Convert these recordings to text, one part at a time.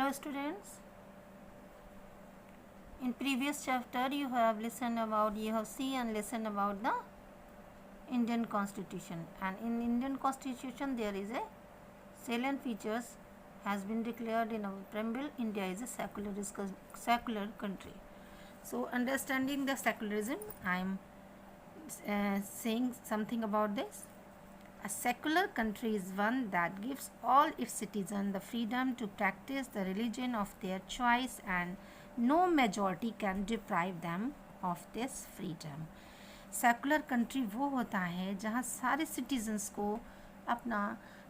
Hello students, in previous chapter you have seen and listened about the Indian Constitution, and in Indian Constitution there is a salient features has been declared in our preamble. India is a secular country. So understanding the secularism, I am saying something about this. A secular country is one that gives all its citizens the freedom to practice the religion of their choice and no majority can deprive them of this freedom. Secular country वो होता है जहाँ सारे citizens को अपना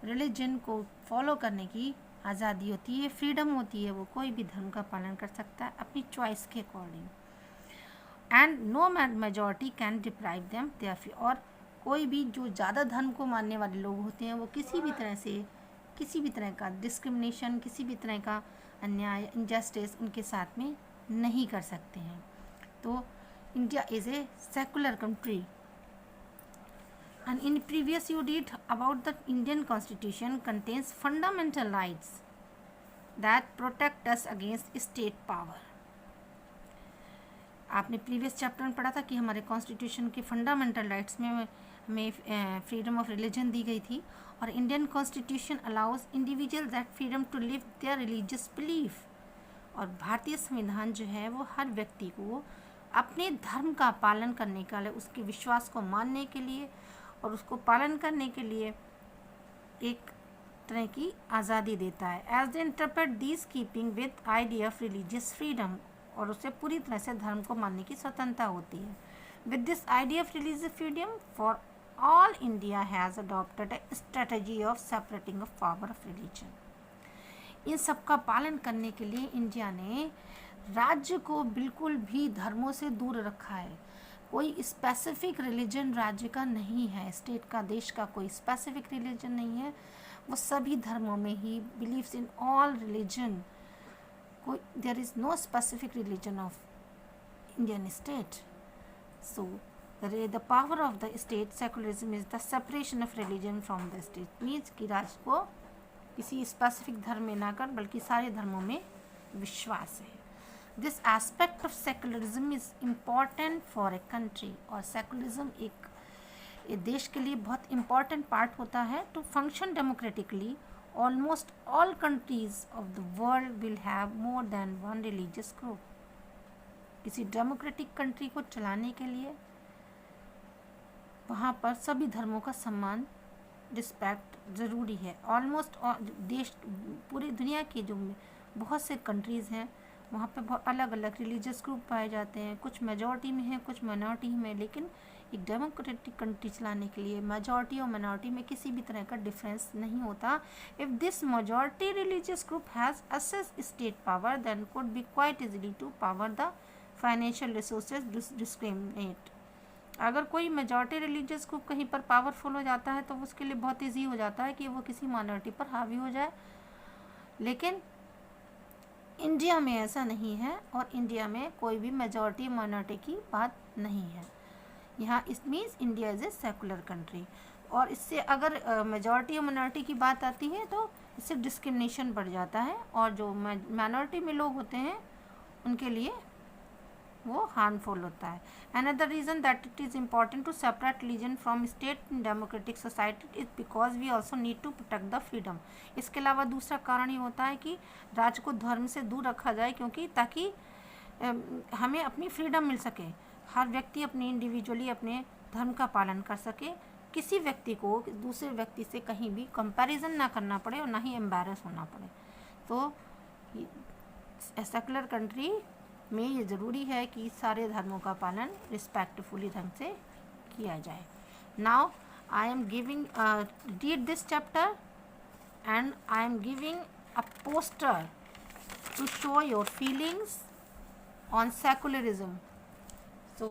religion को follow करने की आज़ादी होती है, फ्रीडम होती है, वो कोई भी धर्म का पालन कर सकता है अपनी चॉइस के according, and no majority can deprive them their free. और कोई भी जो ज़्यादा धर्म को मानने वाले लोग होते हैं वो किसी भी तरह से किसी भी तरह का डिस्क्रिमिनेशन, किसी भी तरह का अन्याय, इनजस्टिस उनके साथ में नहीं कर सकते हैं। तो India is a secular country, and in previous you read about the Indian Constitution contains fundamental rights that protect us against state power. आपने प्रीवियस चैप्टर में पढ़ा था कि हमारे कॉन्स्टिट्यूशन के फंडामेंटल राइट्स में हमें फ्रीडम ऑफ रिलीजन दी गई थी, और Indian constitution allows individual that freedom to live their religious belief. और भारतीय संविधान जो है वो हर व्यक्ति को अपने धर्म का पालन करने का, उसके विश्वास को मानने के लिए और उसको पालन करने के लिए एक तरह की आज़ादी देता है। As they interpret this keeping with idea of religious freedom, और उसे पूरी तरह से धर्म को मानने की स्वतंत्रता होती है। With this idea of religious freedom for all, India has adopted a strategy of separating of power of religion. इन सब का पालन करने के लिए इंडिया ने राज्य को बिल्कुल भी धर्मों से दूर रखा है। कोई स्पेसिफिक रिलीजन राज्य का नहीं है, स्टेट का, देश का कोई स्पेसिफिक रिलीजन नहीं है, वो सभी धर्मों में ही बिलीव्स इन ऑल रिलीजन। कोई there is no specific religion of Indian state. So the power of the state secularism is the separation of religion from the state. Means कि राज्य को किसी स्पेसिफिक धर्म में ना कर बल्कि सारे धर्मों में विश्वास है। This aspect of secularism is important for a country, और सेकुलरिज्म एक देश के लिए बहुत इम्पॉर्टेंट पार्ट होता है। To function democratically, almost all countries of the world will have more than one religious group. किसी डेमोक्रेटिक कंट्री को चलाने के लिए वहाँ पर सभी धर्मों का सम्मान, रिस्पेक्ट ज़रूरी है। ऑलमोस्ट देश, पूरी दुनिया की जो बहुत से कंट्रीज़ हैं वहाँ पे बहुत अलग अलग रिलीजियस ग्रुप पाए जाते हैं, कुछ मेजॉरिटी में हैं, कुछ माइनॉरिटी में, लेकिन एक डेमोक्रेटिक कंट्री चलाने के लिए मेजॉरिटी और माइनॉरिटी में किसी भी तरह का डिफरेंस नहीं होता। If this majority religious group has access state power then could be quite easily to power the financial resources discriminate. अगर कोई मेजॉरिटी रिलीजियस ग्रुप कहीं पर पावरफुल हो जाता है तो उसके लिए बहुत ईजी हो जाता है कि वो किसी माइनॉरिटी पर हावी हो जाए, लेकिन इंडिया में ऐसा नहीं है, और इंडिया में कोई भी मेजॉरिटी माइनॉरिटी की बात नहीं है। यहाँ इस means India is a secular country, और इससे अगर मेजॉरिटी और माइनॉरिटी की बात आती है तो इससे डिस्क्रिमिनेशन बढ़ जाता है, और जो माइनॉरिटी में लोग होते हैं उनके लिए वो हार्मफुल होता है। Another reason that it is important to separate religion from state in democratic society is because we also need to protect the freedom. इसके अलावा दूसरा कारण ये होता है कि राज्य को धर्म से दूर रखा जाए, क्योंकि ताकि हमें अपनी फ्रीडम मिल सके, हर व्यक्ति अपने इंडिविजुअली अपने धर्म का पालन कर सके, किसी व्यक्ति को दूसरे व्यक्ति से कहीं भी कंपैरिजन ना करना पड़े और ना ही एम्बैरस होना पड़े। तो सेकुलर कंट्री में ये ज़रूरी है कि सारे धर्मों का पालन रिस्पेक्टफुली ढंग से किया जाए। Now I am giving read this chapter and I am giving a poster to show your feelings on secularism.